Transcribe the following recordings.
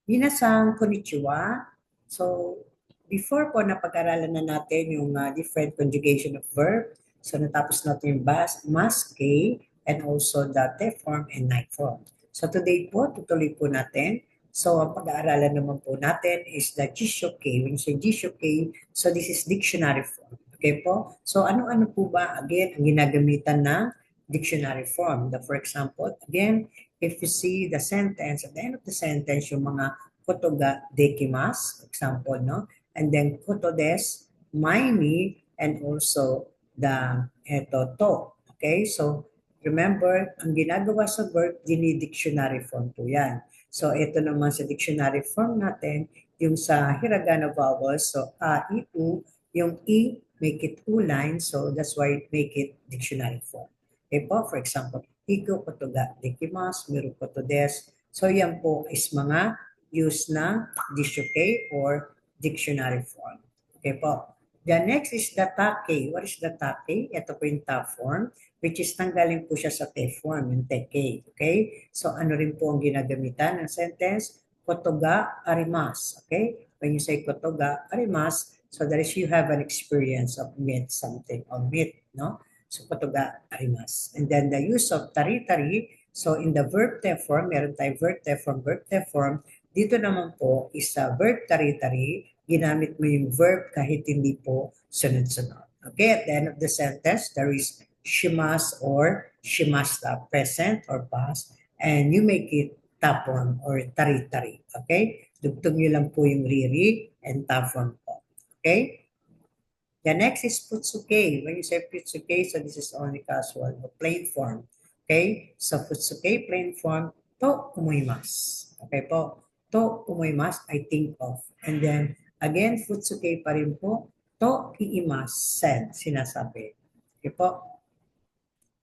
Minasan, konnichiwa. So, before po napag-aralan na natin yung different conjugation of verb. So, natapos natin yung mas, K, and also the te form and night form. So, today po, tutuloy po natin. So, ang pag-aaralan naman po natin is the Jishoke. When you say Jishoke, so this is dictionary form. Okay po? So, ano-ano po ba, again, ang ginagamitan ng dictionary form? For example, again, if you see the sentence, at the end of the sentence, yung mga koto ga dekimasu, example, no? And then koto desu, maini, and also the to. Okay? So, remember, ang ginagawa sa verb, dictionary form po yan. So, ito naman sa dictionary form natin, yung sa hiragana vowels, so a, i, u, yung i, make it u-line, so that's why make it dictionary form. Okay po, for example, Hiko koto ga dekimasu, miru koto desu. So yan po is mga use ng Dishoke or dictionary form. Okay po. The next is the take. What is the take? Ito po yung ta form, which is tanggalin po siya sa te form, yung teke. Okay? So ano rin po ang ginagamitan ng sentence? Koto ga arimasu. Okay? When you say koto ga arimasu, so that is you have an experience of meet something or meet, no? So, koto ga arimasu. And then the use of tari-tari, so in the verb te form, meron tayong verb te form. Dito naman po is sa verb tari-tari, ginamit mo yung verb kahit hindi po sunod-sunod. Okay, at the end of the sentence, there is shimas or shimasta, present or past, and you make it ta form or tari-tari. Okay? Dugtong nyo lang po yung riri and ta form po. Okay? The next is futsuke. When you say futsuke, so this is only casual, the plain form. Okay? So futsuke, plain form, to umoimasu. Okay po? To umoimasu, I think of. And then, again, futsuke pa rin po, to iimasu, said, sinasabi. Okay po?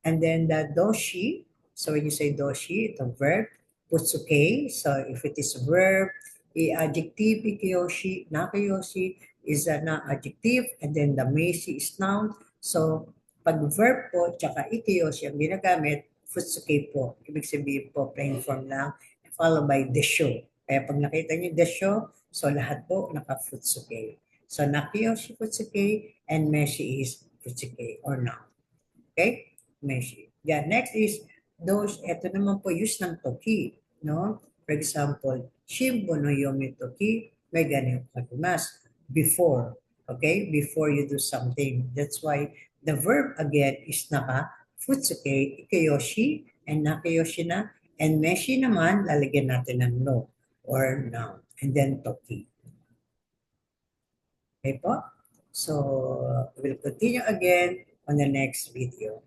And then the doshi, so when you say doshi, the verb, futsuke, so if it is verb, adjective, ikiyoshi, nakayoshi, is na adjective, and then the meisi is noun. So, pag verb po, tsaka ikiyoshi ang ginagamit, futsuke po. Ibig sabihin po, plain form lang, followed by desho. Kaya pag nakita niyo desho, so lahat po naka-futsuke. So, nakiyoshi futsuke, and meshi is futsuke or noun. Okay? Meshi. Yeah, next is those, ito naman po use ng toki, no? For example, shimbo no yomi toki, may ganyan kakimasu. Before, okay? Before you do something. That's why the verb again is naka futsuke, ikayoshi, and nakayoshi na. And meshi naman, lalagyan natin ng no or noun. And then toki. Okay po? So, we'll continue again on the next video.